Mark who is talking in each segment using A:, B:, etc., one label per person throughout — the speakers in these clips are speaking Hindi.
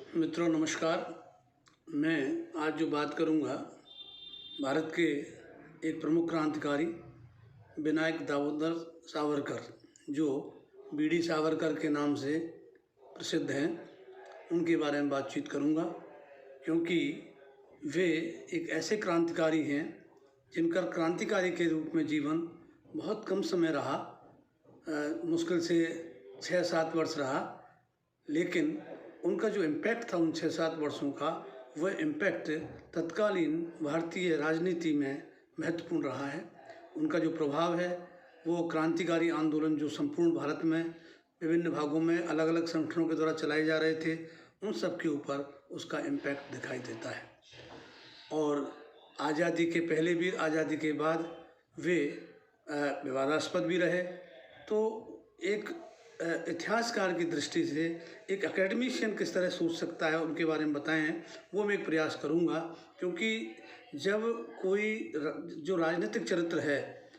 A: मित्रों नमस्कार। मैं आज जो बात करूंगा भारत के एक प्रमुख क्रांतिकारी विनायक दामोदर सावरकर, जो बीडी सावरकर के नाम से प्रसिद्ध हैं, उनके बारे में बातचीत करूंगा। क्योंकि वे एक ऐसे क्रांतिकारी हैं जिनका क्रांतिकारी के रूप में जीवन बहुत कम समय रहा, मुश्किल से 6-7 वर्ष रहा, लेकिन उनका जो इम्पैक्ट था उन 6-7 वर्षों का, वह इम्पैक्ट तत्कालीन भारतीय राजनीति में महत्वपूर्ण रहा है। उनका जो प्रभाव है वो क्रांतिकारी आंदोलन जो संपूर्ण भारत में विभिन्न भागों में अलग अलग संगठनों के द्वारा चलाए जा रहे थे, उन सब के ऊपर उसका इम्पैक्ट दिखाई देता है। और आज़ादी के पहले भी, आज़ादी के बाद वे विवादास्पद भी रहे। तो एक इतिहासकार की दृष्टि से एक एकेडमिशियन किस तरह सोच सकता है, उनके बारे में बताएं हैं, वो मैं एक प्रयास करूंगा। क्योंकि जब कोई जो राजनीतिक चरित्र है,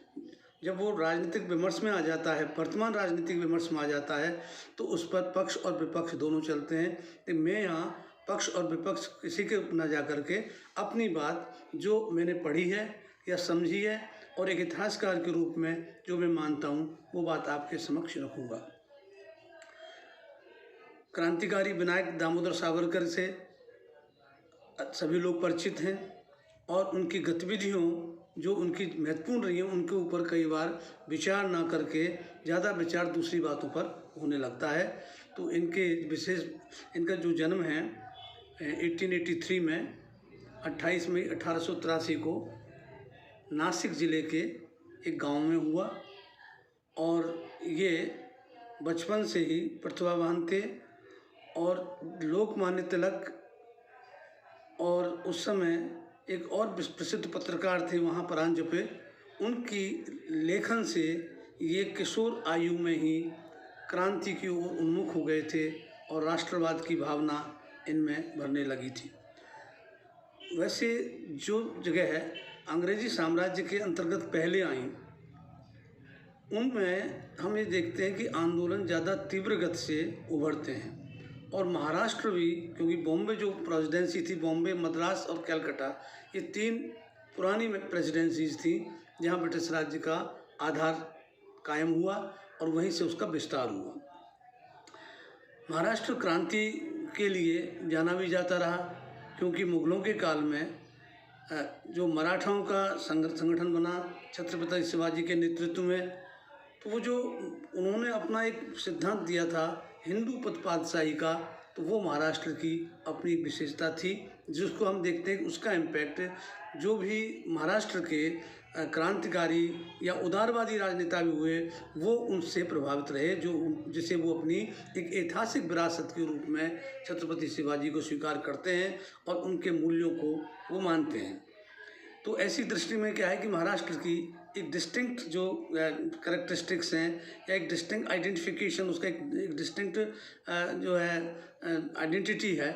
A: जब वो राजनीतिक विमर्श में आ जाता है, वर्तमान राजनीतिक विमर्श में आ जाता है, तो उस पर पक्ष और विपक्ष दोनों चलते हैं। तो मैं यहाँ पक्ष और विपक्ष किसी के न जा कर के अपनी बात जो मैंने पढ़ी है या समझी है और एक इतिहासकार के रूप में जो मैं मानता हूँ, वो बात आपके समक्ष रखूँगा। क्रांतिकारी विनायक दामोदर सावरकर से सभी लोग परिचित हैं और उनकी गतिविधियों जो उनकी महत्वपूर्ण रही हैं, उनके ऊपर कई बार विचार ना करके ज़्यादा विचार दूसरी बातों पर होने लगता है। तो इनका जो जन्म है 1883 में 28 मई 1883 को नासिक ज़िले के एक गांव में हुआ। और ये बचपन से ही प्रतिभावान थे और लोकमान्य तिलक और उस समय एक और प्रसिद्ध पत्रकार थे वहाँ परांजपे, उनकी लेखन से ये किशोर आयु में ही क्रांति की ओर उन्मुख हो गए थे और राष्ट्रवाद की भावना इनमें भरने लगी थी। वैसे जो जगह है अंग्रेजी साम्राज्य के अंतर्गत पहले आई, उनमें हम ये देखते हैं कि आंदोलन ज़्यादा तीव्र गति से उभरते हैं। और महाराष्ट्र भी, क्योंकि बॉम्बे जो प्रेसिडेंसी थी, बॉम्बे, मद्रास और कलकत्ता, ये 3 पुरानी प्रेसिडेंसीज थी जहाँ ब्रिटिश राज्य का आधार कायम हुआ और वहीं से उसका विस्तार हुआ। महाराष्ट्र क्रांति के लिए जाना भी जाता रहा, क्योंकि मुगलों के काल में जो मराठाओं का संगठन बना छत्रपति शिवाजी के नेतृत्व में, तो वो जो उन्होंने अपना एक सिद्धांत दिया था हिंदू पदपादशाही का, तो वो महाराष्ट्र की अपनी विशेषता थी, जिसको हम देखते हैं। उसका इम्पैक्ट जो भी महाराष्ट्र के क्रांतिकारी या उदारवादी राजनेता भी हुए, वो उनसे प्रभावित रहे, जिसे वो अपनी एक ऐतिहासिक विरासत के रूप में छत्रपति शिवाजी को स्वीकार करते हैं और उनके मूल्यों को वो मानते हैं। तो ऐसी दृष्टि में क्या है कि महाराष्ट्र की एक डिस्टिंक्ट जो कैरेक्टरिस्टिक्स हैं या एक डिस्टिंक्ट आइडेंटिफिकेशन, उसका एक डिस्टिंक्ट जो है आइडेंटिटी है,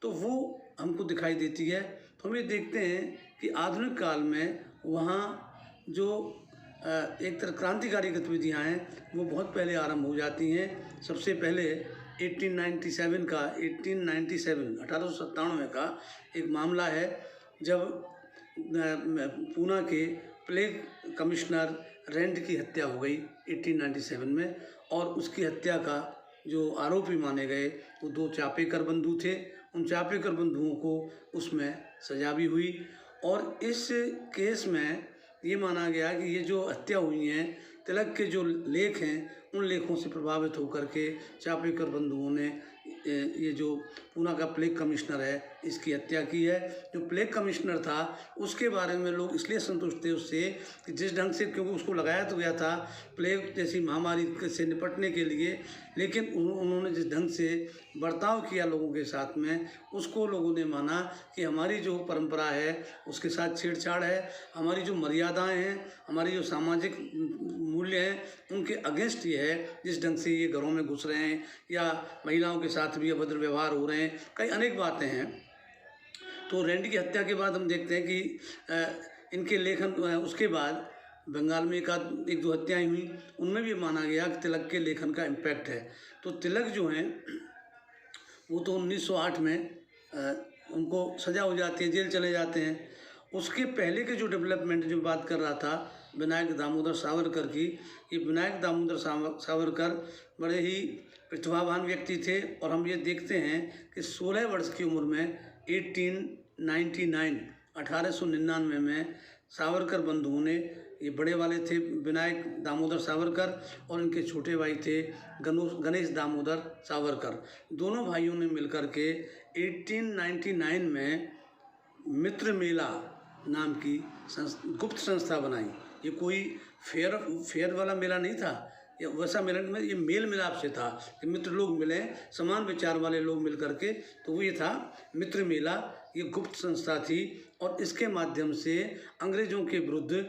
A: तो वो हमको दिखाई देती है। तो हम ये देखते हैं कि आधुनिक काल में वहाँ जो एक तरह क्रांतिकारी गतिविधियाँ हैं वो बहुत पहले आरंभ हो जाती हैं। सबसे पहले 1897 का एक मामला है, जब पूना के प्लेग कमिश्नर रैंड की हत्या हो गई 1897 में, और उसकी हत्या का जो आरोपी माने गए वो 2 चापेकर बंधु थे। उन चापेकर बंधुओं को उसमें सजा भी हुई। और इस केस में ये माना गया कि ये जो हत्या हुई हैं, तिलक के जो लेख हैं, उन लेखों से प्रभावित होकर के चापेकर बंधुओं ने ये जो पूना का प्लेग कमिश्नर है, इसकी हत्या की है। जो प्लेग कमिश्नर था उसके बारे में लोग इसलिए संतुष्ट थे उससे कि जिस ढंग से, क्योंकि उसको लगाया तो गया था प्लेग जैसी महामारी से निपटने के लिए, लेकिन उन्होंने जिस ढंग से बर्ताव किया लोगों के साथ में, उसको लोगों ने माना कि हमारी जो परंपरा है उसके साथ छेड़छाड़ है, हमारी जो मर्यादाएं हैं, हमारी जो सामाजिक मूल्य हैं, उनके अगेंस्ट ये है जिस ढंग से ये घरों में घुस रहे हैं या महिलाओं के साथ भी अभद्र व्यवहार हो रहे हैं, कई अनेक बातें हैं। तो रैंड की हत्या के बाद हम देखते हैं कि इनके लेखन, उसके बाद बंगाल में एक दो हत्याएं हुई, उनमें भी माना गया कि तिलक के लेखन का इम्पैक्ट है। तो तिलक जो हैं वो तो 1908 में उनको सज़ा हो जाती है, जेल चले जाते हैं। उसके पहले के जो डेवलपमेंट जो बात कर रहा था विनायक दामोदर सावरकर की, ये विनायक दामोदर सावरकर बड़े ही प्रतिभावान व्यक्ति थे। और हम ये देखते हैं कि 16 वर्ष की उम्र में 1899 में सावरकर बंधुओं ने, ये बड़े वाले थे विनायक दामोदर सावरकर और इनके छोटे भाई थे गणेश दामोदर सावरकर, दोनों भाइयों ने मिलकर के 1899 में मित्र मेला नाम की गुप्त संस्था बनाई। ये कोई फेयर वाला मेला नहीं था, ये वैसा मेला में ये मेल मिलाप से था कि मित्र लोग मिले, समान विचार वाले लोग मिल करके, तो वो ये था मित्र मेला। ये गुप्त संस्था थी और इसके माध्यम से अंग्रेज़ों के विरुद्ध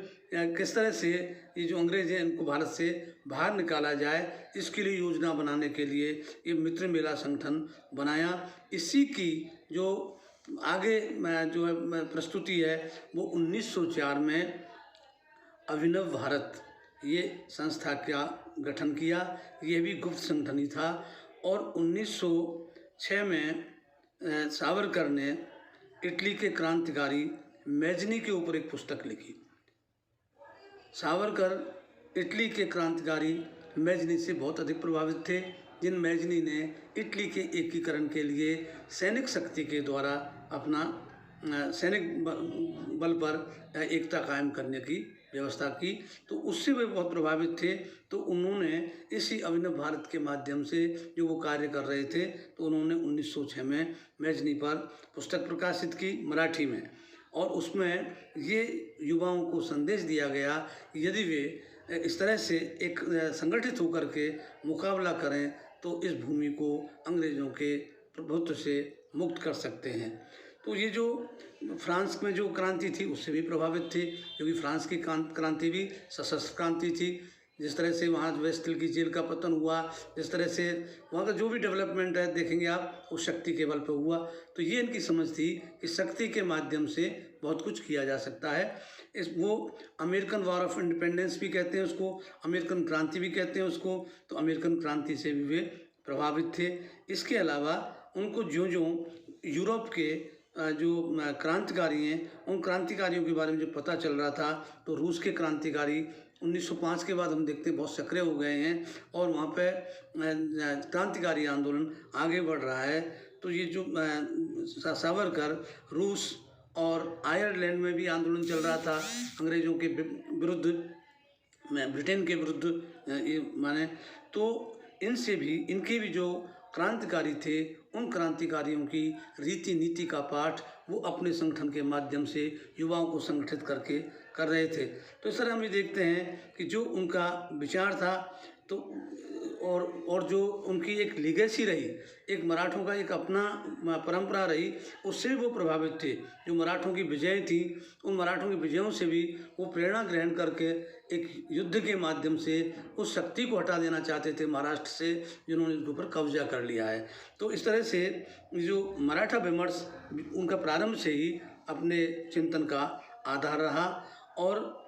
A: किस तरह से ये जो अंग्रेज़ हैं इनको भारत से बाहर निकाला जाए, इसके लिए योजना बनाने के लिए ये मित्र मेला संगठन बनाया। इसी की जो आगे जो है प्रस्तुति है वो 1904 में अभिनव भारत ये संस्था का गठन किया। ये भी गुप्त संगठन ही था। और 1906 में सावरकर ने इटली के क्रांतिकारी मैजनी के ऊपर एक पुस्तक लिखी। सावरकर इटली के क्रांतिकारी मैजनी से बहुत अधिक प्रभावित थे, जिन मैजनी ने इटली के एकीकरण के लिए सैनिक शक्ति के द्वारा अपना सैनिक बल पर एकता कायम करने की व्यवस्था की, तो उससे वे बहुत प्रभावित थे। तो उन्होंने इसी अभिनव भारत के माध्यम से जो वो कार्य कर रहे थे, तो उन्होंने 1906 में मैजनी पर पुस्तक प्रकाशित की मराठी में। और उसमें ये युवाओं को संदेश दिया गया कि यदि वे इस तरह से एक संगठित होकर के मुकाबला करें तो इस भूमि को अंग्रेज़ों के प्रभुत्व से मुक्त कर सकते हैं। तो ये जो फ्रांस में जो क्रांति थी उससे भी प्रभावित थे, क्योंकि फ्रांस की क्रांति भी सशस्त्र क्रांति थी। जिस तरह से वहाँ वेस्टल की जेल का पतन हुआ, जिस तरह से वहाँ का जो भी डेवलपमेंट है देखेंगे आप, उस शक्ति के बल पर हुआ। तो ये इनकी समझ थी कि शक्ति के माध्यम से बहुत कुछ किया जा सकता है। वो अमेरिकन वॉर ऑफ इंडिपेंडेंस भी कहते हैं उसको, अमेरिकन क्रांति भी कहते हैं उसको। तो अमेरिकन क्रांति से भी वे प्रभावित थे। इसके अलावा उनको जो यूरोप के जो क्रांतिकारी हैं, उन क्रांतिकारियों के बारे में जो पता चल रहा था, तो रूस के क्रांतिकारी 1905 के बाद हम देखते हैं बहुत सक्रिय हो गए हैं और वहाँ पे क्रांतिकारी आंदोलन आगे बढ़ रहा है। तो ये जो सावरकर रूस और आयरलैंड में भी आंदोलन चल रहा था अंग्रेज़ों के विरुद्ध, ब्रिटेन के विरुद्ध ये माने, तो इनसे भी इनके भी जो क्रांतिकारी थे, उन क्रांतिकारियों की रीति नीति का पाठ वो अपने संगठन के माध्यम से युवाओं को संगठित करके कर रहे थे। तो इस तरह हम ये देखते हैं कि जो उनका विचार था, तो और जो उनकी एक लीगेसी रही, एक मराठों का एक अपना परंपरा रही, उससे भी वो प्रभावित थे। जो मराठों की विजय थी, उन मराठों की विजयों से भी वो प्रेरणा ग्रहण करके एक युद्ध के माध्यम से उस शक्ति को हटा देना चाहते थे महाराष्ट्र से, जिन्होंने उसके ऊपर कब्जा कर लिया है। तो इस तरह से जो मराठा विमर्श उनका प्रारंभ से ही अपने चिंतन का आधार रहा। और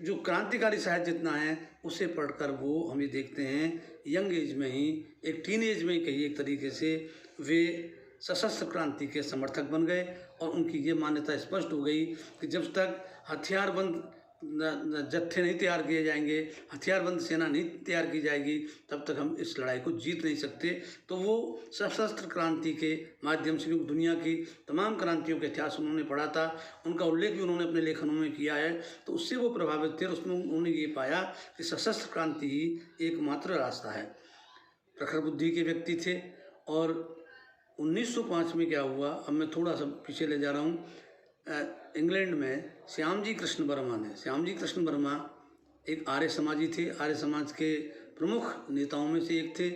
A: जो क्रांतिकारी साहित्य जितना है उसे पढ़कर वो हम ये देखते हैं यंग एज में ही, एक टीन एज में ही कहिए एक तरीके से, वे सशस्त्र क्रांति के समर्थक बन गए। और उनकी ये मान्यता स्पष्ट हो गई कि जब तक हथियारबंद जत्थे नहीं तैयार किए जाएंगे, हथियारबंद सेना नहीं तैयार की जाएगी, तब तक हम इस लड़ाई को जीत नहीं सकते। तो वो सशस्त्र क्रांति के माध्यम से, क्योंकि दुनिया की तमाम क्रांतियों के इतिहास उन्होंने पढ़ा था, उनका उल्लेख भी उन्होंने अपने लेखनों में किया है, तो उससे वो प्रभावित थे और उसमें उन्होंने ये पाया कि सशस्त्र क्रांति ही एकमात्र रास्ता है। प्रखर बुद्धि के व्यक्ति थे। और 1905 में क्या हुआ, अब मैं थोड़ा सा पीछे ले जा रहा हूँ, इंग्लैंड में श्यामजी कृष्ण वर्मा एक आर्य समाजी थे, आर्य समाज के प्रमुख नेताओं में से एक थे।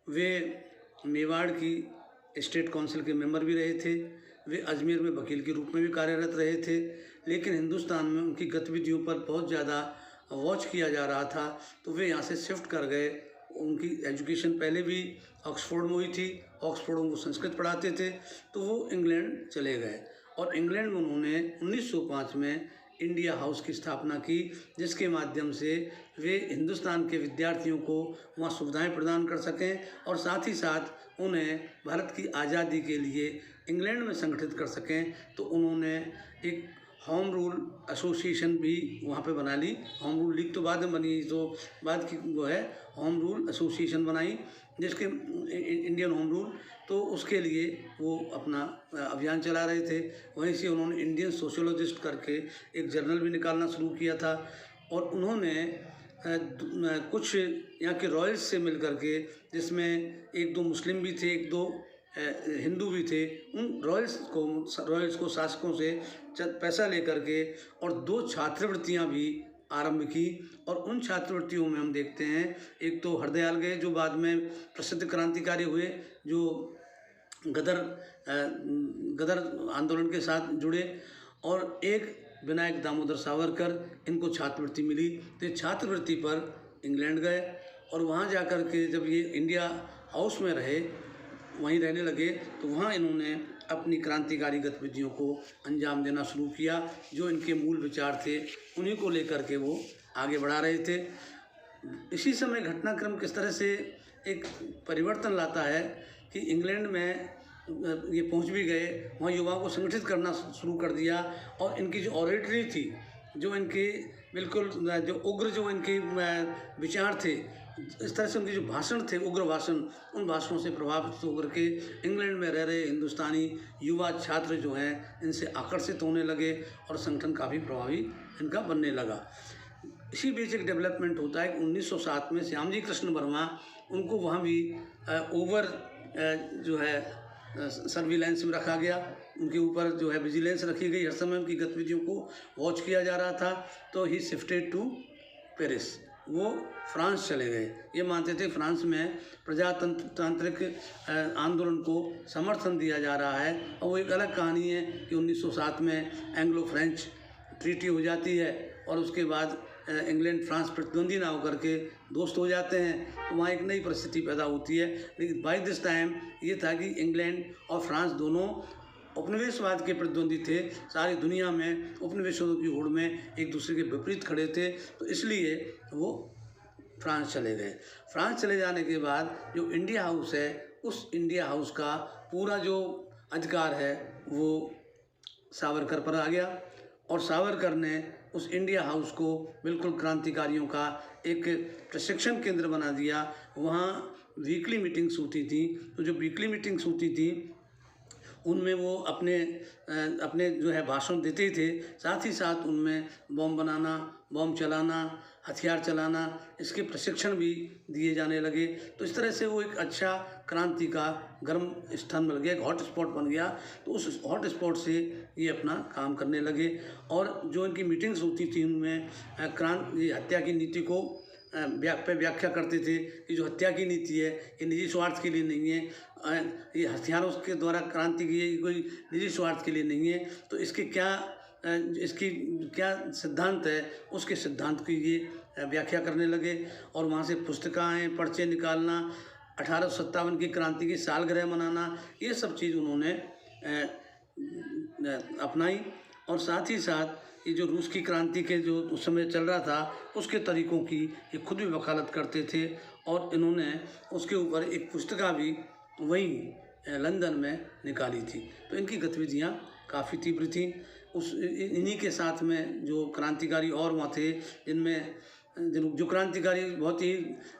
A: वे मेवाड़ की स्टेट काउंसिल के मेंबर भी रहे थे। वे अजमेर में वकील के रूप में भी कार्यरत रहे थे, लेकिन हिंदुस्तान में उनकी गतिविधियों पर बहुत ज़्यादा वॉच किया जा रहा था, तो वे यहाँ से शिफ्ट कर गए। उनकी एजुकेशन पहले भी ऑक्सफोर्ड में हुई थी, ऑक्सफोर्ड में वो संस्कृत पढ़ाते थे, तो वो इंग्लैंड चले गए। और इंग्लैंड में उन्होंने 1905 में इंडिया हाउस की स्थापना की, जिसके माध्यम से वे हिंदुस्तान के विद्यार्थियों को वहाँ सुविधाएं प्रदान कर सकें और साथ ही साथ उन्हें भारत की आज़ादी के लिए इंग्लैंड में संगठित कर सकें, तो उन्होंने एक होम रूल एसोसिएशन भी वहाँ पे बना ली। होम रूल लीग तो बाद में बनी, तो बाद की वो है होम रूल एसोसिएशन बनाई, जिसके इंडियन होम रूल, तो उसके लिए वो अपना अभियान चला रहे थे। वहीं से उन्होंने इंडियन सोशियोलॉजिस्ट करके एक जर्नल भी निकालना शुरू किया था, और उन्होंने कुछ यहाँ के रॉयल्स से मिल करके, जिसमें एक दो मुस्लिम भी थे, एक दो हिंदू भी थे, उन रॉयल्स को शासकों से पैसा लेकर के और 2 छात्रवृत्तियाँ भी आरंभ की। और उन छात्रवृत्तियों में हम देखते हैं, एक तो हरदयाल गए जो बाद में प्रसिद्ध क्रांतिकारी हुए, जो गदर आंदोलन के साथ जुड़े, और एक विनायक दामोदर सावरकर, इनको छात्रवृत्ति मिली। तो ये छात्रवृत्ति पर इंग्लैंड गए, और वहाँ जाकर के जब ये इंडिया हाउस में रहे, वहीं रहने लगे, तो वहाँ इन्होंने अपनी क्रांतिकारी गतिविधियों को अंजाम देना शुरू किया। जो इनके मूल विचार थे उन्हीं को लेकर के वो आगे बढ़ा रहे थे। इसी समय घटनाक्रम किस तरह से एक परिवर्तन लाता है कि इंग्लैंड में ये पहुंच भी गए, वहाँ युवाओं को संगठित करना शुरू कर दिया, और इनकी जो ऑरेटरी थी, जो इनके बिल्कुल जो उग्र जो इनके विचार थे, इस तरह से उनके जो भाषण थे, उग्र भाषण, उन भाषणों से प्रभावित होकर के इंग्लैंड में रह रहे हिंदुस्तानी युवा छात्र जो हैं इनसे आकर्षित होने लगे, और संगठन काफ़ी प्रभावी इनका बनने लगा। इसी बीच एक डेवलपमेंट होता है कि 1907 में श्यामजी कृष्ण वर्मा, उनको वहाँ भी जो है सर्विलेंस में रखा गया, उनके ऊपर जो है विजिलेंस रखी गई, हर समय उनकी गतिविधियों को वॉच किया जा रहा था। तो ही शिफ्टेड टू पेरिस, वो फ्रांस चले गए। ये मानते थे फ्रांस में प्रजातांत्रिक आंदोलन को समर्थन दिया जा रहा है, और वो एक अलग कहानी है कि 1907 में एंग्लो फ्रेंच ट्रीटी हो जाती है, और उसके बाद इंग्लैंड फ्रांस प्रतिद्वंदी ना होकर के दोस्त हो जाते हैं, तो वहाँ एक नई परिस्थिति पैदा होती है। लेकिन बाय दिस टाइम ये था कि इंग्लैंड और फ्रांस दोनों उपनिवेशवाद के प्रतिद्वंदी थे, सारी दुनिया में उपनिवेशवाद की होड़ में एक दूसरे के विपरीत खड़े थे, तो इसलिए वो फ्रांस चले गए। फ्रांस चले जाने के बाद जो इंडिया हाउस है, उस इंडिया हाउस का पूरा जो अधिकार है वो सावरकर पर आ गया, और सावरकर ने उस इंडिया हाउस को बिल्कुल क्रांतिकारियों का एक प्रशिक्षण केंद्र बना दिया। वहाँ वीकली मीटिंग्स होती थी, तो जो वीकली मीटिंग्स होती थी उनमें वो अपने जो है भाषण देते थे, साथ ही साथ उनमें बम बनाना, बम चलाना, हथियार चलाना, इसके प्रशिक्षण भी दिए जाने लगे। तो इस तरह से वो एक अच्छा क्रांति का गर्म स्थान बन गया, एक हॉट स्पॉट बन गया। तो उस हॉट स्पॉट से ये अपना काम करने लगे, और जो इनकी मीटिंग्स होती थी उनमें ये हत्या की नीति को व्याख्या करते थे कि जो हत्या की नीति है ये निजी स्वार्थ के लिए नहीं है, ये हथियारों के द्वारा क्रांति की है, कोई निजी स्वार्थ के लिए नहीं है। तो इसकी क्या सिद्धांत है, उसके सिद्धांत की ये व्याख्या करने लगे। और वहाँ से पुस्तिकाएँ, पर्चे निकालना, 1857 की क्रांति की सालगिरह मनाना, ये सब चीज़ उन्होंने अपनाई। और साथ ही साथ ये जो रूस की क्रांति के जो उस समय चल रहा था उसके तरीक़ों की ये खुद भी वकालत करते थे, और इन्होंने उसके ऊपर एक पुस्तिका भी वहीं लंदन में निकाली थी। तो इनकी गतिविधियाँ काफ़ी तीव्र थीं। इन्हीं के साथ में जो क्रांतिकारी और वहाँ थे, जिनमें जो क्रांतिकारी बहुत ही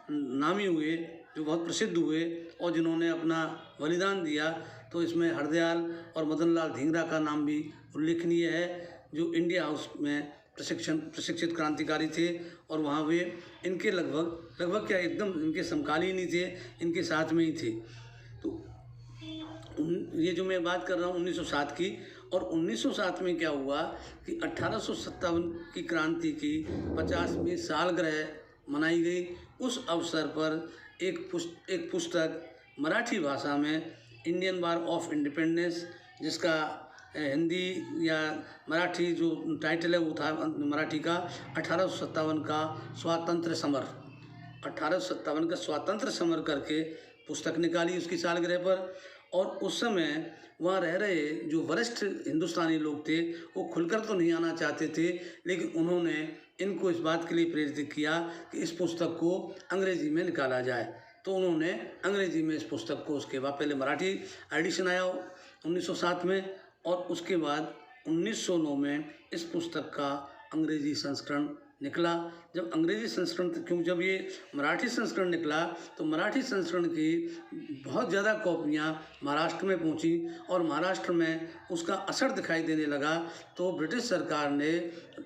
A: नामी हुए, जो बहुत प्रसिद्ध हुए और जिन्होंने अपना बलिदान दिया, तो इसमें हरदयाल और मदन लाल धिंगरा का नाम भी उल्लेखनीय है, जो इंडिया हाउस में प्रशिक्षित क्रांतिकारी थे। और वहाँ वे इनके लगभग क्या एकदम इनके समकालीन ही थे, इनके साथ में ही थे। तो ये जो मैं बात कर रहा हूँ 1907 की, और 1907 में क्या हुआ कि 1857 की क्रांति की 50वीं सालगिरह मनाई गई। उस अवसर पर एक पुस्तक मराठी भाषा में, इंडियन वार ऑफ इंडिपेंडेंस, जिसका हिंदी या मराठी जो टाइटल है वो था मराठी का 1857 का स्वातंत्र्य समर, 1857 का स्वातंत्र्य समर करके पुस्तक निकाली उसकी सालगिरह पर। और उस समय वहाँ रह रहे जो वरिष्ठ हिंदुस्तानी लोग थे वो खुलकर तो नहीं आना चाहते थे, लेकिन उन्होंने इनको इस बात के लिए प्रेरित किया कि इस पुस्तक को अंग्रेजी में निकाला जाए। तो उन्होंने अंग्रेजी में इस पुस्तक को, उसके बाद पहले मराठी एडिशन आया 1907 में, और उसके बाद 1909 में इस पुस्तक का अंग्रेजी संस्करण निकला। जब अंग्रेजी संस्करण, क्योंकि जब ये मराठी संस्करण निकला तो मराठी संस्करण की बहुत ज़्यादा कॉपियाँ महाराष्ट्र में पहुँची और महाराष्ट्र में उसका असर दिखाई देने लगा। तो ब्रिटिश सरकार ने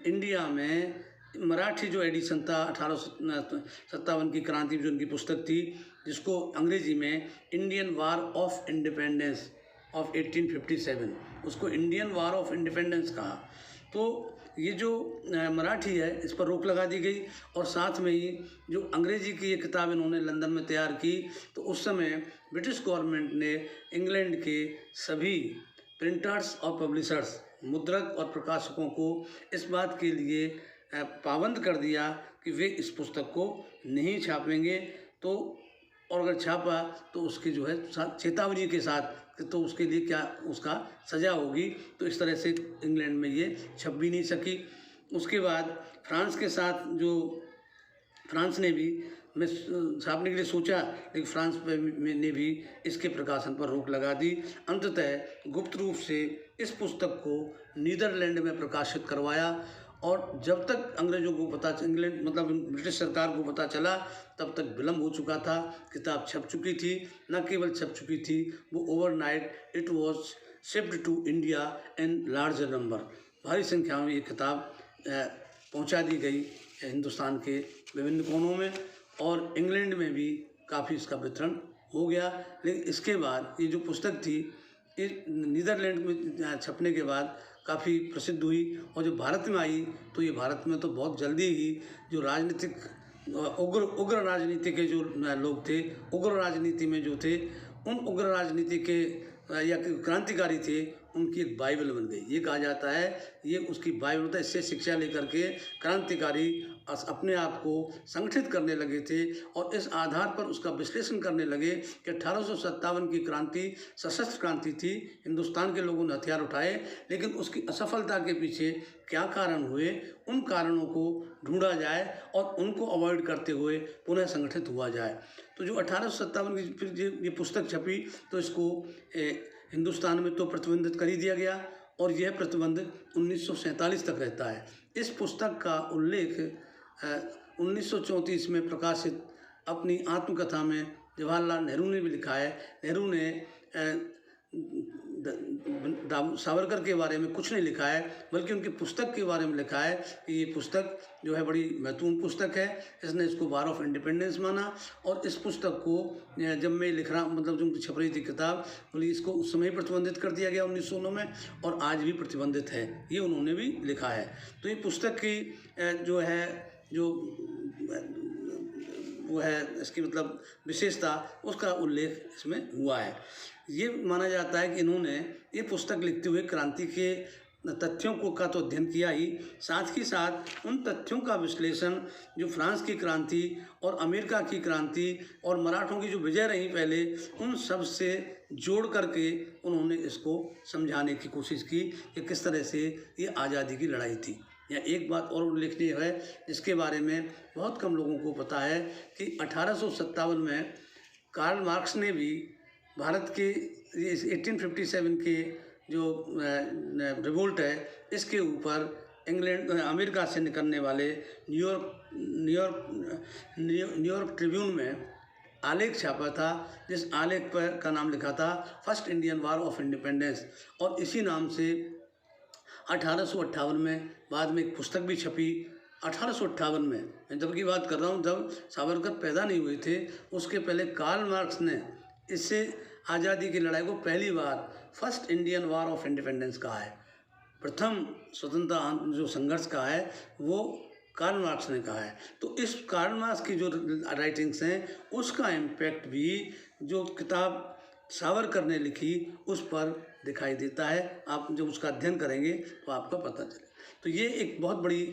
A: इंडिया में मराठी जो एडिशन था 1857 की क्रांति जो उनकी पुस्तक थी, जिसको अंग्रेजी में Indian war of independence of 1857, उसको इंडियन वार ऑफ इंडिपेंडेंस कहा। तो ये जो मराठी है इस पर रोक लगा दी गई, और साथ में ही जो अंग्रेजी की ये किताब इन्होंने लंदन में तैयार की, तो उस समय ब्रिटिश गवर्नमेंट ने इंग्लैंड के सभी प्रिंटर्स और पब्लिशर्स, मुद्रक और प्रकाशकों को इस बात के लिए पाबंद कर दिया कि वे इस पुस्तक को नहीं छापेंगे, तो और अगर छापा तो उसकी जो है चेतावनी के साथ, तो उसके लिए क्या उसका सज़ा होगी। तो इस तरह से इंग्लैंड में ये छप भी नहीं सकी। उसके बाद फ्रांस के साथ जो फ्रांस ने भी मैं छापने के लिए सोचा, लेकिन फ्रांस ने भी इसके प्रकाशन पर रोक लगा दी। अंततः गुप्त रूप से इस पुस्तक को नीदरलैंड में प्रकाशित करवाया, और जब तक अंग्रेज़ों को पता, इंग्लैंड मतलब ब्रिटिश सरकार को पता चला, तब तक विलम्ब हो चुका था। किताब छप चुकी थी, न केवल छप चुकी थी, वो overnight it was shipped to India in larger number, भारी संख्या में ये किताब पहुंचा दी गई हिंदुस्तान के विभिन्न कोनों में, और इंग्लैंड में भी काफ़ी इसका वितरण हो गया। लेकिन इसके बाद ये जो पुस्तक थी, ये नीदरलैंड में छपने के बाद काफ़ी प्रसिद्ध हुई, और जब भारत में आई तो ये भारत में तो बहुत जल्दी ही जो राजनीतिक उग्र राजनीति के जो लोग थे, उग्र राजनीति में जो थे, उन उग्र राजनीति के या क्रांतिकारी थे, उनकी एक बाइबल बन गई। ये कहा जाता है ये उसकी बाइबल होता है। इससे शिक्षा लेकर के क्रांतिकारी अपने आप को संगठित करने लगे थे, और इस आधार पर उसका विश्लेषण करने लगे कि 1857 की क्रांति सशस्त्र क्रांति थी, हिंदुस्तान के लोगों ने हथियार उठाए, लेकिन उसकी असफलता के पीछे क्या कारण हुए, उन कारणों को ढूंढा जाए और उनको अवॉइड करते हुए पुनः संगठित हुआ जाए। तो जो 1857 की फिर ये पुस्तक छपी, तो इसको हिंदुस्तान में तो प्रतिबंधित कर ही दिया गया, और यह प्रतिबंध 1947 तक रहता है। इस पुस्तक का उल्लेख 1934 में प्रकाशित अपनी आत्मकथा में जवाहरलाल नेहरू ने भी लिखा है। नेहरू ने सावरकर के बारे में कुछ नहीं लिखा है, बल्कि उनकी पुस्तक के बारे में लिखा है कि ये पुस्तक जो है बड़ी महत्वपूर्ण पुस्तक है। इसने इसको वार ऑफ इंडिपेंडेंस माना, और इस पुस्तक को जब मैं लिख रहा, मतलब जो छप रही थी किताब, बोली इसको उस समय प्रतिबंधित कर दिया गया 1909 में, और आज भी प्रतिबंधित है, ये उन्होंने भी लिखा है। तो ये पुस्तक की जो है जो वो है इसकी मतलब विशेषता, उसका उल्लेख इसमें हुआ है। ये माना जाता है कि इन्होंने ये पुस्तक लिखते हुए क्रांति के तथ्यों को का तो अध्ययन किया ही, साथ ही साथ उन तथ्यों का विश्लेषण जो फ्रांस की क्रांति और अमेरिका की क्रांति और मराठों की जो विजय रही पहले, उन सब से जोड़ करके उन्होंने इसको समझाने की कोशिश की कि किस तरह से ये आज़ादी की लड़ाई थी। या एक बात और उल्लेखनीय है जिसके बारे में बहुत कम लोगों को पता है कि 1857 में कार्ल मार्क्स ने भी भारत के 1857 के जो रिवोल्ट है, इसके ऊपर अमेरिका से निकलने वाले न्यूयॉर्क ट्रिब्यून में आलेख छापा था, जिस आलेख पर का नाम लिखा था first Indian war of independence, और इसी नाम से 1858 में बाद में एक पुस्तक भी छपी। 1858 में, मैं जब की बात कर रहा हूँ, जब सावरकर पैदा नहीं हुए थे, उसके पहले कार्ल मार्क्स ने इससे आज़ादी की लड़ाई को पहली बार first Indian war of independence कहा है। प्रथम स्वतंत्रता जो संघर्ष का है वो कार्ल मार्क्स ने कहा है। तो इस कार्ल मार्क्स की जो राइटिंग्स हैं, उसका इम्पैक्ट भी जो किताब सावरकर ने लिखी उस पर दिखाई देता है। आप जब उसका अध्ययन करेंगे तो आपको पता चले। तो ये एक बहुत बड़ी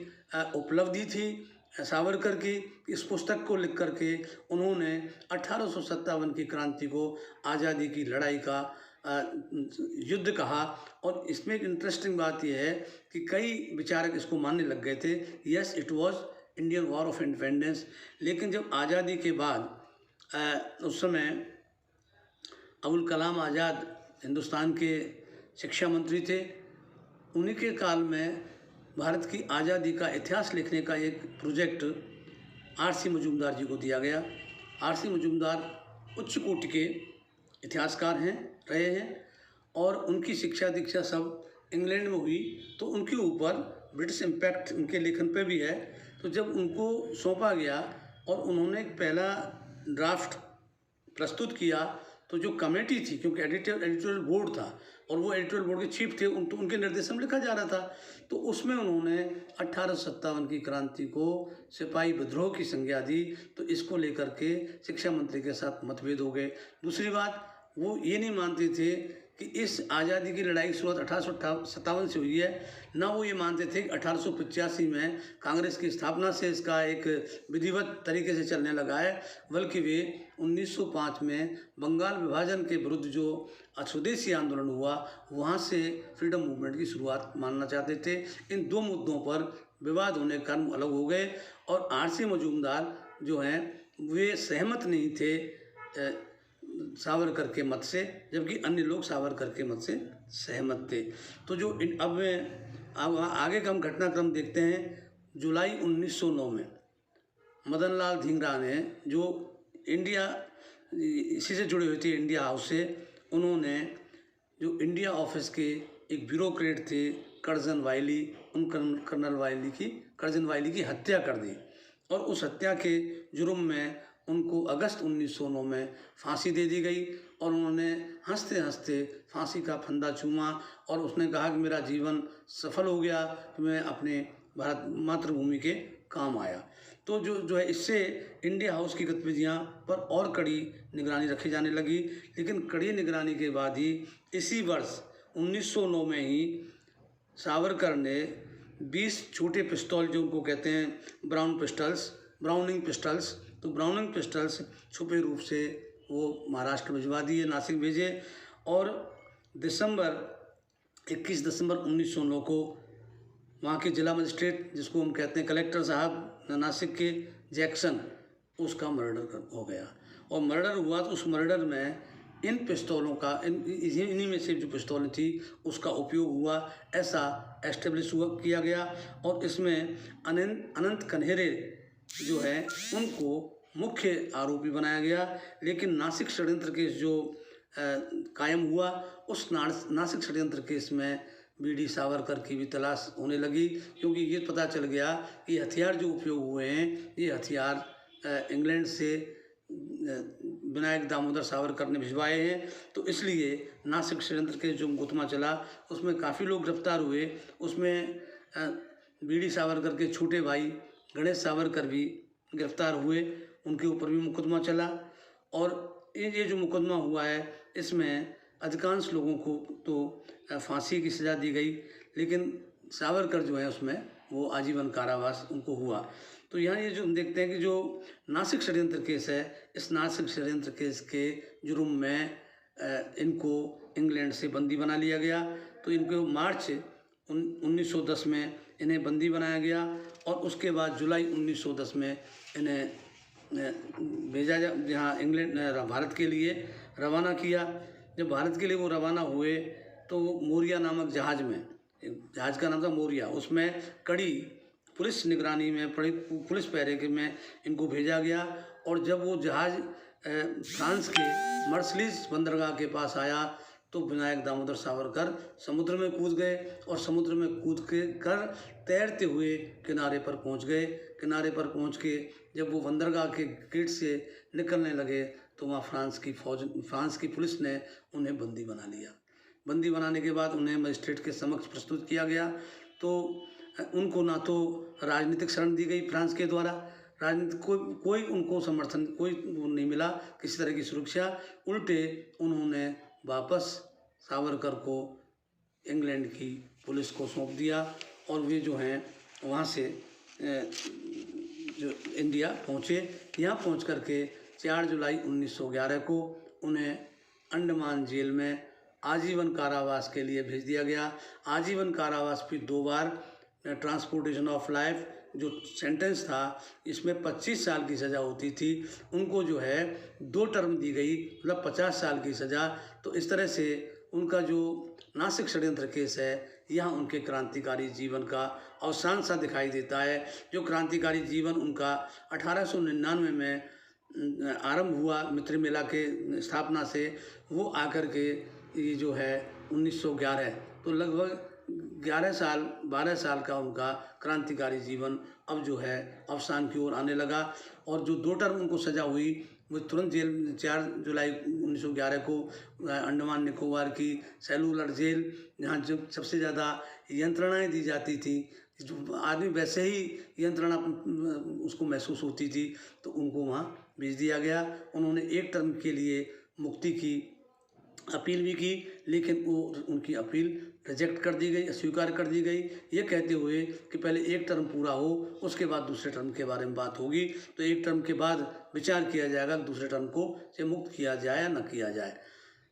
A: उपलब्धि थी सावरकर की। इस पुस्तक को लिख करके उन्होंने 1857 की क्रांति को आज़ादी की लड़ाई का युद्ध कहा। और इसमें एक इंटरेस्टिंग बात यह है कि कई विचारक इसको मानने लग गए थे, yes it was Indian war of independence. लेकिन जब आज़ादी के बाद उस समय अबुल कलाम आज़ाद हिंदुस्तान के शिक्षा मंत्री थे। उन्हीं के काल में भारत की आज़ादी का इतिहास लिखने का एक प्रोजेक्ट आर.सी. मजूमदार जी को दिया गया। आर.सी. मजूमदार उच्च कोटि के इतिहासकार रहे हैं और उनकी शिक्षा दीक्षा सब इंग्लैंड में हुई, तो उनके ऊपर ब्रिटिश इम्पैक्ट उनके लेखन पे भी है। तो जब उनको सौंपा गया और उन्होंने एक पहला ड्राफ्ट प्रस्तुत किया, तो जो कमेटी थी, क्योंकि एडिटोरियल बोर्ड था और वो एडिटोरियल बोर्ड के चीफ थे, तो उनके निर्देशन में लिखा जा रहा था, तो उसमें उन्होंने 1857 की क्रांति को सिपाही विद्रोह की संज्ञा दी। तो इसको लेकर के शिक्षा मंत्री के साथ मतभेद हो गए। दूसरी बात, वो ये नहीं मानते थे कि इस आज़ादी की लड़ाई की शुरुआत 1857 से हुई है, ना वो ये मानते थे कि 1885 में कांग्रेस की स्थापना से इसका एक विधिवत तरीके से चलने लगा है, बल्कि वे 1905 में बंगाल विभाजन के विरुद्ध जो स्वदेशी आंदोलन हुआ, वहाँ से फ्रीडम मूवमेंट की शुरुआत मानना चाहते थे। इन दो मुद्दों पर विवाद होने के कारण अलग हो गए और आर.सी. मजूमदार जो हैं वे सहमत नहीं थे सावरकर के मत से, जबकि अन्य लोग सावरकर के मत से सहमत थे। तो जो अब आगे का हम घटनाक्रम देखते हैं। जुलाई 1909 में मदन लाल धिंगरा ने, जो इंडिया इसी से जुड़े हुए थे इंडिया हाउस से, उन्होंने जो इंडिया ऑफिस के एक ब्यूरोक्रेट थे कर्जन वाइली, उन कर्जन वाइली की हत्या कर दी और उस हत्या के जुर्म में उनको अगस्त 1909 में फांसी दे दी गई और उन्होंने हंसते हंसते फांसी का फंदा चूमा और उसने कहा कि मेरा जीवन सफल हो गया, कि मैं अपने भारत मातृभूमि के काम आया। तो जो है, इससे इंडिया हाउस की गतिविधियां पर और कड़ी निगरानी रखी जाने लगी। लेकिन कड़ी निगरानी के बाद ही इसी वर्ष 1909 में ही सावरकर ने 20 छोटे पिस्तौल, जो उनको कहते हैं ब्राउनिंग पिस्टल्स, तो ब्राउनिंग पिस्टल्स छुपे रूप से वो महाराष्ट्र भिजवा दिए, नासिक भेजे और 21 दिसंबर 1909 को वहाँ के जिला मजिस्ट्रेट, जिसको हम कहते हैं कलेक्टर साहब नासिक के, जैक्सन, उसका मर्डर हो गया। और मर्डर हुआ तो उस मर्डर में इन पिस्तौलों का, इन्हीं में से जो पिस्तौलें थी उसका उपयोग हुआ, ऐसा एस्टेब्लिश किया गया। और इसमें अनंत कन्हेरे जो है उनको मुख्य आरोपी बनाया गया। लेकिन नासिक षड्यंत्र केस जो कायम हुआ, उस नासिक षड्यंत्र केस में बी.डी. सावरकर की भी तलाश होने लगी, क्योंकि ये पता चल गया कि हथियार जो उपयोग हुए हैं, ये हथियार इंग्लैंड से विनायक दामोदर सावरकर ने भिजवाए हैं। तो इसलिए नासिक षड्यंत्र केस जो मुकदमा चला, उसमें काफ़ी लोग गिरफ्तार हुए। उसमें बी.डी. सावरकर के छोटे भाई गणेश सावरकर भी गिरफ्तार हुए, उनके ऊपर भी मुकदमा चला। और ये जो मुकदमा हुआ है, इसमें अधिकांश लोगों को तो फांसी की सज़ा दी गई, लेकिन सावरकर जो है उसमें वो आजीवन कारावास उनको हुआ। तो यहाँ ये जो हम देखते हैं कि जो नासिक षड्यंत्र केस है, इस नासिक षड्यंत्र केस के जुर्म में इनको इंग्लैंड से बंदी बना लिया गया। तो इनको मार्च 1910 में इन्हें बंदी बनाया गया और उसके बाद जुलाई 1910 में इन्हें भेजा जहाँ इंग्लैंड भारत के लिए रवाना किया। जब भारत के लिए वो रवाना हुए तो वो मोरिया नामक जहाज़ में, जहाज़ का नाम था मोरिया, उसमें कड़ी पुलिस निगरानी में, पुलिस पहरे के में इनको भेजा गया। और जब वो जहाज़ फ्रांस के मर्सलीज बंदरगाह के पास आया तो विनायक दामोदर सावरकर समुद्र में कूद गए और समुद्र में कूद के कर तैरते हुए किनारे पर पहुंच गए। किनारे पर पहुंच के जब वो बंदरगाह के गेट से निकलने लगे तो वहाँ फ्रांस की पुलिस ने उन्हें बंदी बना लिया। बंदी बनाने के बाद उन्हें मजिस्ट्रेट के समक्ष प्रस्तुत किया गया। तो उनको ना तो राजनीतिक शरण दी गई फ्रांस के द्वारा, राजनीतिक कोई उनको समर्थन कोई नहीं मिला, किसी तरह की सुरक्षा। उल्टे उन्होंने वापस सावरकर को इंग्लैंड की पुलिस को सौंप दिया और वे जो हैं वहाँ से जो इंडिया पहुँचे। यहाँ पहुँच करके 4 जुलाई 1911 को उन्हें अंडमान जेल में आजीवन कारावास के लिए भेज दिया गया। आजीवन कारावास भी 2 बार, ट्रांसपोर्टेशन ऑफ लाइफ जो सेंटेंस था इसमें 25 साल की सज़ा होती थी, उनको जो है 2 टर्म दी गई, मतलब 50 साल की सज़ा। तो इस तरह से उनका जो नासिक षड्यंत्र केस है, यहाँ उनके क्रांतिकारी जीवन का अवसान सा दिखाई देता है। जो क्रांतिकारी जीवन उनका 1899 में आरंभ हुआ मित्र मेला के स्थापना से, वो आकर के ये जो है 1911, तो लगभग 11 साल 12 साल का उनका क्रांतिकारी जीवन अब जो है अवसान की ओर आने लगा। और जो 2 टर्म उनको सज़ा हुई, वो तुरंत जेल 4 जुलाई 1911 को अंडमान निकोबार की सेलुलर जेल, जहाँ जो सबसे ज़्यादा यंत्रणाएँ दी जाती थी, जो आदमी वैसे ही यंत्रणा उसको महसूस होती थी, तो उनको वहाँ भेज दिया गया। उन्होंने 1 टर्म के लिए मुक्ति की अपील भी की, लेकिन वो उनकी अपील रिजेक्ट कर दी गई, अस्वीकार कर दी गई, ये कहते हुए कि पहले 1 टर्म पूरा हो, उसके बाद दूसरे टर्म के बारे में बात होगी। तो 1 टर्म के बाद विचार किया जाएगा कि दूसरे टर्म को से मुक्त किया जाए या न किया जाए।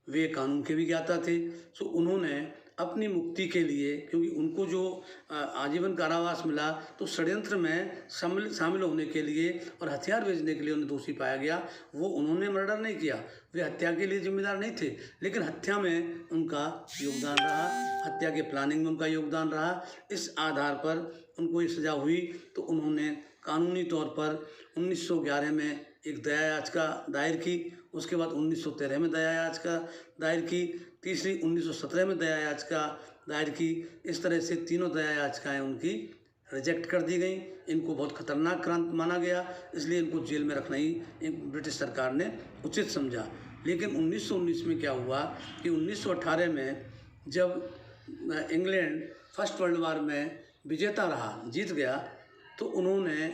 A: वे कानून के भी ज्ञाता थे, सो उन्होंने अपनी मुक्ति के लिए, क्योंकि उनको जो आजीवन कारावास मिला, तो षड्यंत्र में शामिल होने के लिए और हथियार भेजने के लिए उन्हें दोषी पाया गया। वो उन्होंने मर्डर नहीं किया, वे हत्या के लिए जिम्मेदार नहीं थे, लेकिन हत्या में उनका योगदान रहा, हत्या के प्लानिंग में उनका योगदान रहा। इस आधार पर उनको ये सज़ा हुई। तो उन्होंने कानूनी तौर पर 1911 में एक दया याचिका दायर की, उसके बाद 1913 में दया याचिका दायर की, तीसरी 1917 में दया याचिका दायर की। इस तरह से तीनों दया याचिकाएँ उनकी रिजेक्ट कर दी गई। इनको बहुत खतरनाक क्रांत माना गया, इसलिए इनको जेल में रखना ही ब्रिटिश सरकार ने उचित समझा। लेकिन 1919 में क्या हुआ कि 1918 में जब इंग्लैंड फर्स्ट वर्ल्ड वॉर में विजेता रहा, जीत गया, तो उन्होंने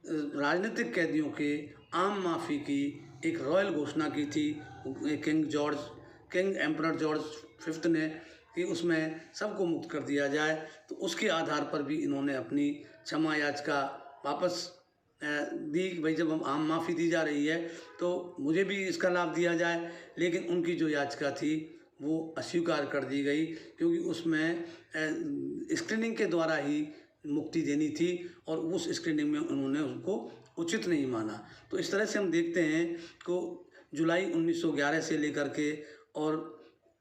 A: राजनीतिक कैदियों के आम माफ़ी की एक रॉयल घोषणा की थी किंग एम्परर जॉर्ज 5 ने, कि उसमें सबको मुक्त कर दिया जाए। तो उसके आधार पर भी इन्होंने अपनी क्षमा याचिका वापस दी, भाई जब हम आम माफ़ी दी जा रही है तो मुझे भी इसका लाभ दिया जाए। लेकिन उनकी जो याचिका थी वो अस्वीकार कर दी गई, क्योंकि उसमें स्क्रीनिंग के द्वारा ही मुक्ति देनी थी, और उस स्क्रीनिंग में उन्होंने उसको उचित नहीं माना। तो इस तरह से हम देखते हैं कि जुलाई 1911 से लेकर के और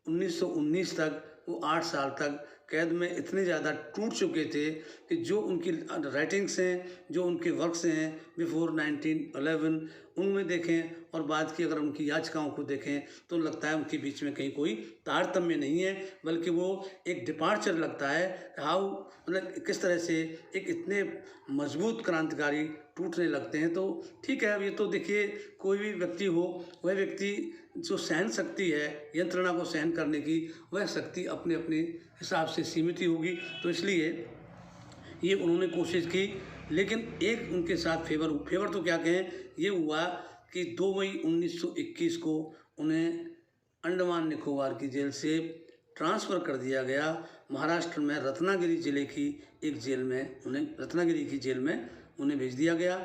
A: 1919 तक वो 8 साल तक कैद में इतने ज़्यादा टूट चुके थे कि जो उनकी राइटिंग्स हैं, जो उनके वर्क्स हैं बिफोर 1911, उनमें देखें और बाद की अगर उनकी याचिकाओं को देखें तो लगता है उनके बीच में कहीं कोई तारतम्य नहीं है, बल्कि वो एक डिपार्चर लगता है। हाउ मतलब किस तरह से एक इतने मजबूत क्रांतिकारी टूटने लगते हैं। तो ठीक है, अब ये तो देखिए कोई भी व्यक्ति हो, वह व्यक्ति जो सहन शक्ति है यंत्रणा को सहन करने की, वह शक्ति अपने अपने हिसाब से सीमित ही होगी। तो इसलिए ये उन्होंने कोशिश की, लेकिन एक उनके साथ फेवर तो क्या कहें, ये हुआ कि 2 मई 1921 को उन्हें अंडमान निकोबार की जेल से ट्रांसफ़र कर दिया गया महाराष्ट्र में रत्नागिरी ज़िले की एक जेल में, रत्नागिरी की जेल में उन्हें भेज दिया गया।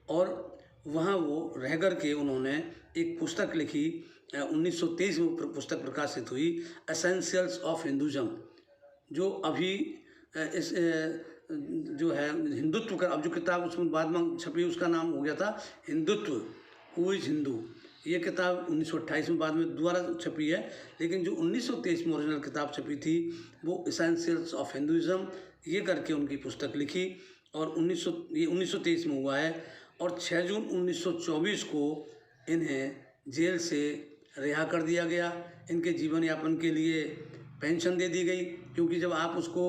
A: और वहाँ वो रह कर के उन्होंने एक पुस्तक लिखी, 1923 में पुस्तक प्रकाशित हुई, एसेंशियल्स ऑफ हिंदुज़म, जो अभी इस जो है हिंदुत्व का, अब जो किताब उसमें बाद में छपी उसका नाम हो गया था हिंदुत्व, हु इज़ हिंदू। ये किताब 1928 में बाद में दोबारा छपी है, लेकिन जो 1923 में ओरिजिनल किताब छपी थी वो एसेंशियल्स ऑफ हिंदुज़म ये करके उनकी पुस्तक लिखी। और 1923 में हुआ है। और 6 जून 1924 को इन्हें जेल से रिहा कर दिया गया। इनके जीवन यापन के लिए पेंशन दे दी गई, क्योंकि जब आप उसको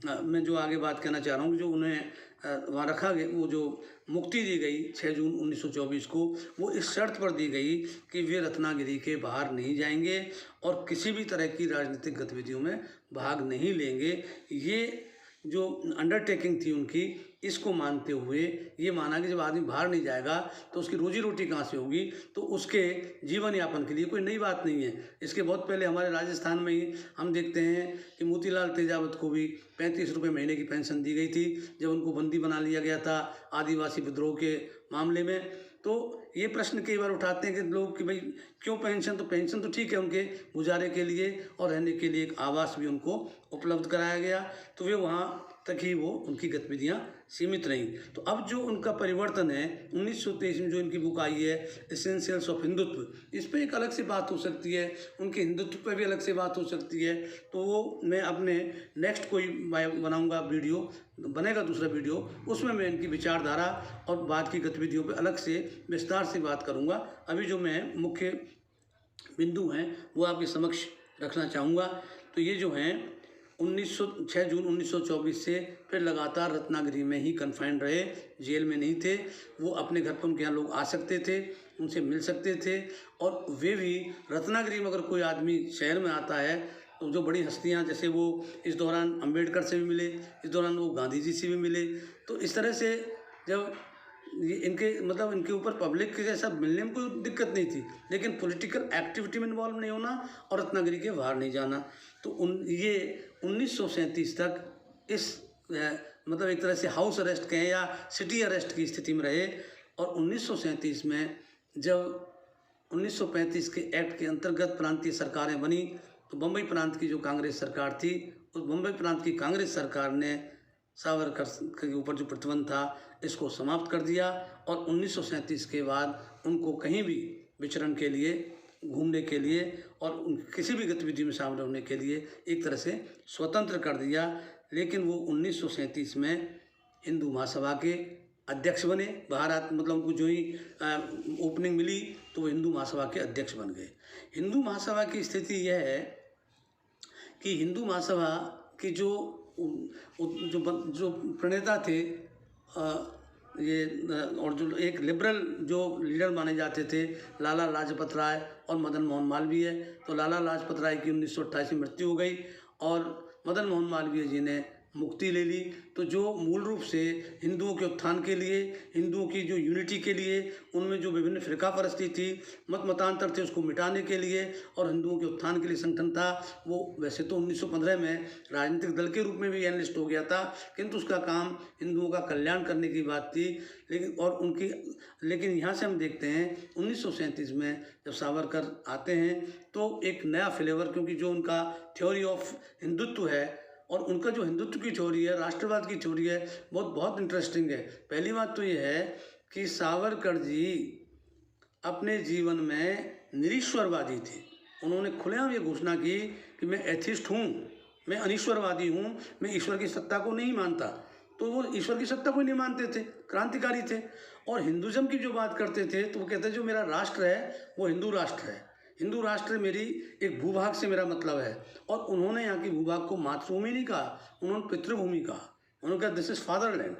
A: मैं जो आगे बात कहना चाह रहा हूँ, जो उन्हें वहाँ रखा गया, वो जो मुक्ति दी गई 6 जून 1924 को, वो इस शर्त पर दी गई कि वे रत्नागिरी के बाहर नहीं जाएंगे और किसी भी तरह की राजनीतिक गतिविधियों में भाग नहीं लेंगे। ये जो अंडरटेकिंग थी उनकी, इसको मानते हुए ये माना कि जब आदमी बाहर नहीं जाएगा तो उसकी रोजी रोटी कहाँ से होगी, तो उसके जीवन यापन के लिए कोई नई बात नहीं है। इसके बहुत पहले हमारे राजस्थान में ही हम देखते हैं कि मोतीलाल तेजावत को भी 35 रुपये महीने की पेंशन दी गई थी जब उनको बंदी बना लिया गया था आदिवासी विद्रोह के मामले में। तो ये प्रश्न कई बार उठाते हैं कि लोग कि भाई क्यों पेंशन, तो पेंशन तो ठीक है उनके गुजारे के लिए और रहने के लिए एक आवास भी उनको उपलब्ध कराया गया। तो वे वहाँ तक ही वो उनकी गतिविधियां सीमित रहीं। तो अब जो उनका परिवर्तन है 1923 में जो इनकी बुक आई है एसेंशियल्स ऑफ हिंदुत्व, इस पर एक अलग सी बात हो सकती है, उनके हिंदुत्व पर भी अलग से बात हो सकती है। तो वो मैं अपने नेक्स्ट कोई बनाऊंगा वीडियो, बनेगा दूसरा वीडियो, उसमें मैं इनकी विचारधारा और बात की गतिविधियों पर अलग से विस्तार से बात करूँगा। अभी जो मैं मुख्य बिंदु हैं वो आपके समक्ष रखना चाहूँगा। तो ये जो हैं 6 जून 1924 से फिर लगातार रत्नागिरी में ही कन्फाइंड रहे, जेल में नहीं थे। वो अपने घर पर उनके यहाँ लोग आ सकते थे, उनसे मिल सकते थे। और वे भी रत्नागिरी में अगर कोई आदमी शहर में आता है तो जो बड़ी हस्तियाँ, जैसे वो इस दौरान अंबेडकर से भी मिले, इस दौरान वो गांधी जी से भी मिले। तो इस तरह से जब ये इनके मतलब इनके ऊपर पब्लिक के जैसा मिलने में कोई दिक्कत नहीं थी, लेकिन पॉलिटिकल एक्टिविटी में इन्वॉल्व नहीं होना और रत्नागिरी के बाहर नहीं जाना। तो ये 1937 तक इस मतलब एक तरह से हाउस अरेस्ट कहें या सिटी अरेस्ट की स्थिति में रहे। और 1937 में जब 1935 के एक्ट के अंतर्गत प्रांतीय सरकारें बनी, तो बम्बई प्रांत की जो कांग्रेस सरकार थी, उस बम्बई प्रांत की कांग्रेस सरकार ने सावरकर के ऊपर जो प्रतिबंध था इसको समाप्त कर दिया। और 1937 के बाद उनको कहीं भी विचरण के लिए, घूमने के लिए और किसी भी गतिविधि में शामिल होने के लिए एक तरह से स्वतंत्र कर दिया। लेकिन वो 1937 में हिंदू महासभा के अध्यक्ष बने। बाहर मतलब उनको जो ही ओपनिंग मिली तो वो हिंदू महासभा के अध्यक्ष बन गए। हिंदू महासभा की स्थिति यह है कि हिंदू महासभा की जो प्रणेता थे ये और जो एक लिबरल जो लीडर माने जाते थे लाला लाजपत राय और मदन मोहन मालवीय। तो लाला लाजपत राय की 1928 में मृत्यु हो गई और मदन मोहन मालवीय जी ने मुक्ति ले ली। तो जो मूल रूप से हिंदुओं के उत्थान के लिए, हिंदुओं की जो यूनिटी के लिए, उनमें जो विभिन्न फिरका परस्ती थी, मतांतर थे, उसको मिटाने के लिए और हिंदुओं के उत्थान के लिए संगठन था। वो वैसे तो 1915 में राजनीतिक दल के रूप में भी एनलिस्ट हो गया था, किंतु उसका काम हिंदुओं का कल्याण करने की बात थी। लेकिन यहाँ से हम देखते हैं 1937 में जब सावरकर आते हैं तो एक नया फ्लेवर, क्योंकि जो उनका थ्योरी ऑफ हिंदुत्व है और उनका जो हिंदुत्व की थ्योरी है, राष्ट्रवाद की थ्योरी है, बहुत इंटरेस्टिंग है। पहली बात तो ये है कि सावरकर जी अपने जीवन में निरीश्वरवादी थे। उन्होंने खुलेआम ये घोषणा की कि मैं एथिस्ट हूँ, मैं अनीश्वरवादी हूँ, मैं ईश्वर की सत्ता को नहीं मानता। तो वो ईश्वर की सत्ता को नहीं मानते थे, क्रांतिकारी थे। और हिंदुज़म की जो बात करते थे तो वो कहते हैं जो मेरा राष्ट्र है वो हिंदू राष्ट्र है, हिंदू राष्ट्र मेरी एक भूभाग से मेरा मतलब है। और उन्होंने यहाँ की भूभाग को मातृभूमि नहीं कहा, उन्होंने पितृभूमि कहा। उन्होंने कहा दिस इज़ फादरलैंड।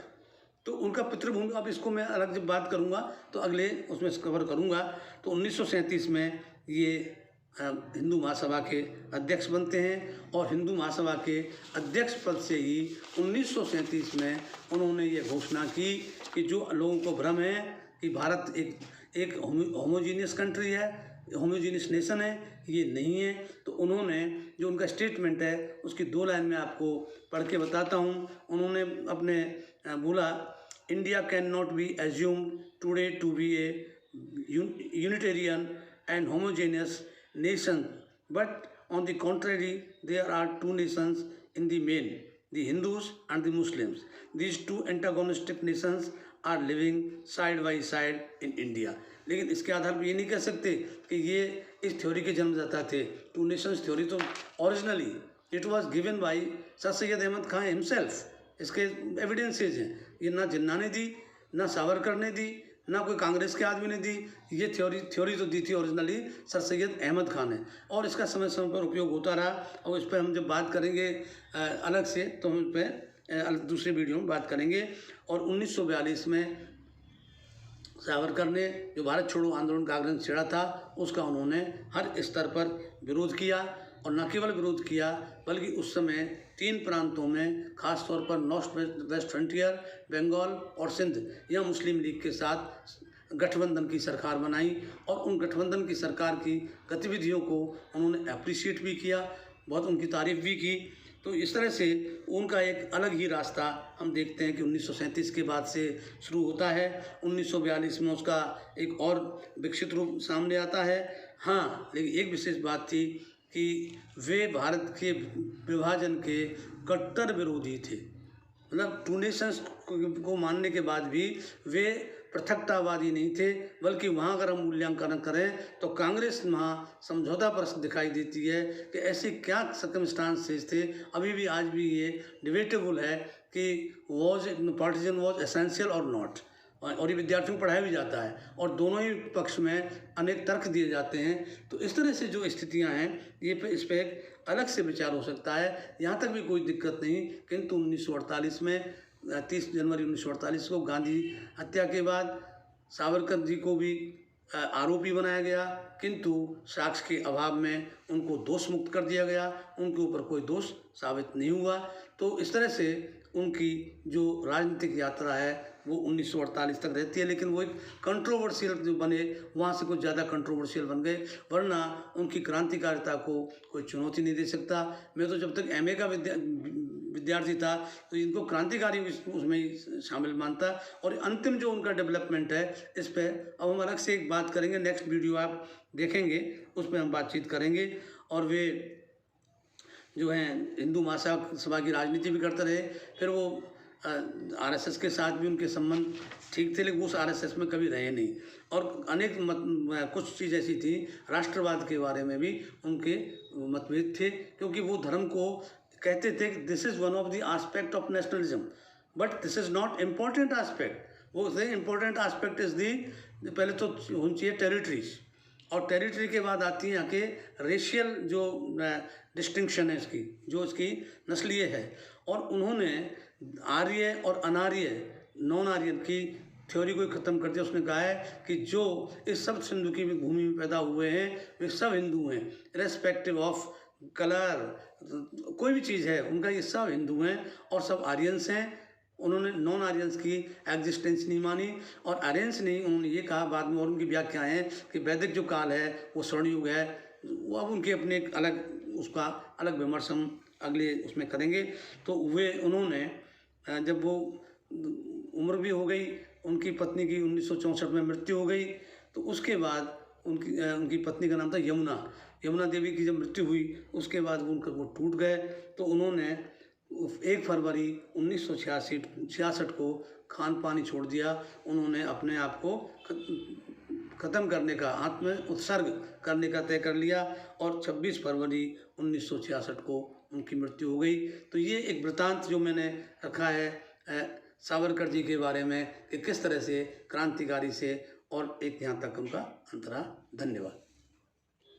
A: तो उनका पितृभूमि, अब इसको मैं अलग जब बात करूँगा तो अगले उसमें कवर करूँगा। तो 1937 में ये हिंदू महासभा के अध्यक्ष बनते हैं और हिंदू महासभा के अध्यक्ष पद से ही 1937 में उन्होंने ये घोषणा की कि जो लोगों को भ्रम है कि भारत एक होमोजीनियस कंट्री है, होमोजीनियस नेशन है, ये नहीं है। तो उन्होंने जो उनका स्टेटमेंट है उसकी 2 लाइन में आपको पढ़ के बताता हूँ। उन्होंने अपने बोला, India can not be assumed today to be a unitarian and homogeneous nation, but on the contrary there are 2 nations in the main, the Hindus and the Muslims. These 2 antagonistic nations are living side by side in India. लेकिन इसके आधार पर ये नहीं कह सकते कि ये इस थ्योरी के जन्मदाता थे। 2 nations थ्योरी तो originally it was given by sir Syed Ahmad Khan himself. इसके एविडेंसेज हैं। ये ना जिन्ना ने दी, ना सावरकर ने दी, ना कोई कांग्रेस के आदमी ने दी। ये थ्योरी तो दी थी ओरिजिनली सर सैयद अहमद खान ने, और इसका समय समय पर उपयोग होता रहा। और इस पर हम जब बात करेंगे अलग से तो हम इस पर दूसरे वीडियो में बात करेंगे। और 1942 में सावरकर ने जो भारत छोड़ो आंदोलन का आग्रह छेड़ा था उसका उन्होंने हर स्तर पर विरोध किया। और न केवल विरोध किया बल्कि उस समय 3 प्रांतों में, खास तौर पर नॉर्थ वेस्ट फ्रंटियर, बंगाल और सिंध, यह मुस्लिम लीग के साथ गठबंधन की सरकार बनाई। और उन गठबंधन की सरकार की गतिविधियों को उन्होंने अप्रिशिएट भी किया, बहुत उनकी तारीफ भी की। तो इस तरह से उनका एक अलग ही रास्ता हम देखते हैं कि 1937 के बाद से शुरू होता है। 1942 में उसका एक और विकसित रूप सामने आता है। हाँ, लेकिन एक विशेष बात थी कि वे भारत के विभाजन के कट्टर विरोधी थे। मतलब टू नेशंस को मानने के बाद भी वे पृथकतावादी नहीं थे, बल्कि वहाँ अगर हम मूल्यांकन करें तो कांग्रेस वहाँ समझौता पर दिखाई देती है कि ऐसे क्या सर्कमस्टांसेस थे। अभी भी आज भी ये डिबेटेबल है कि वॉज पार्टीजन वॉज एसेंशियल और नॉट, और ये विद्यार्थियों को पढ़ाया भी जाता है और दोनों ही पक्ष में अनेक तर्क दिए जाते हैं। तो इस तरह से जो स्थितियां हैं ये इस पर एक अलग से विचार हो सकता है, यहाँ तक भी कोई दिक्कत नहीं। किंतु 1948 में 30 जनवरी 1948 को गांधी हत्या के बाद सावरकर जी को भी आरोपी बनाया गया, किंतु साक्ष्य के अभाव में उनको दोष मुक्त कर दिया गया, उनके ऊपर कोई दोष साबित नहीं हुआ। तो इस तरह से उनकी जो राजनीतिक यात्रा है वो 1948 तक रहती है, लेकिन वो एक कंट्रोवर्शियल जो बने वहाँ से कुछ ज़्यादा कंट्रोवर्शियल बन गए, वरना उनकी क्रांतिकारिता को कोई चुनौती नहीं दे सकता। मैं तो जब तक एमए का विद्यार्थी था तो इनको क्रांतिकारी उसमें ही शामिल मानता। और अंतिम जो उनका डेवलपमेंट है इस पर अब हम अलग से एक बात करेंगे, नेक्स्ट वीडियो आप देखेंगे उसमें हम बातचीत करेंगे। और वे जो हैं हिंदू महासभा की राजनीति भी करते रहे, फिर वो आरएसएस के साथ भी उनके संबंध ठीक थे, लेकिन उस आरएसएस में कभी रहे नहीं। और अनेक कुछ चीज़ ऐसी थी, राष्ट्रवाद के बारे में भी उनके मतभेद थे, क्योंकि वो धर्म को कहते थे कि this is one of the aspect of nationalism, but this is not important aspect. वो इम्पोर्टेंट एस्पेक्ट इज़ दी, पहले तो होनी चाहिए टेरिटरीज, और टेरिटरी के बाद आती है आके रेशियल जो डिस्टिंक्शन है इसकी, जो इसकी नस्लीय है। और उन्होंने आर्य और अनार्य नॉन आर्यन की थ्योरी को ख़त्म कर दिया। उसने कहा है कि जो इस सब सिंधु की भूमि में पैदा हुए हैं वे सब हिंदू हैं, रेस्पेक्टिव ऑफ कलर, कोई भी चीज़ है उनका, ये सब हिंदू हैं और सब आर्यंस हैं। उन्होंने नॉन आर्यंस की एग्जिस्टेंस नहीं मानी, और आर्यंस नहीं, उन्होंने ये कहा बाद में, और उनकी व्याख्या है कि वैदिक जो काल है वो स्वर्ण युग है। वो अब उनके अपने एक अलग उसका अलग विमर्श हम अगले उसमें करेंगे। तो वे उन्होंने जब वो उम्र भी हो गई, उनकी पत्नी की 1964 में मृत्यु हो गई, तो उसके बाद उनकी पत्नी का नाम था यमुना देवी की जब मृत्यु हुई उसके बाद वो टूट गए। तो उन्होंने 1 फरवरी 1966 को खान पानी छोड़ दिया। उन्होंने अपने आप को ख़त्म करने का, आत्म उत्सर्ग करने का तय कर लिया, और 26 फरवरी 1966 को उनकी मृत्यु हो गई। तो ये एक वृतांत जो मैंने रखा है सावरकर जी के बारे में कि किस तरह से क्रांतिकारी से, और एक यहाँ तक उनका अंतरा। धन्यवाद।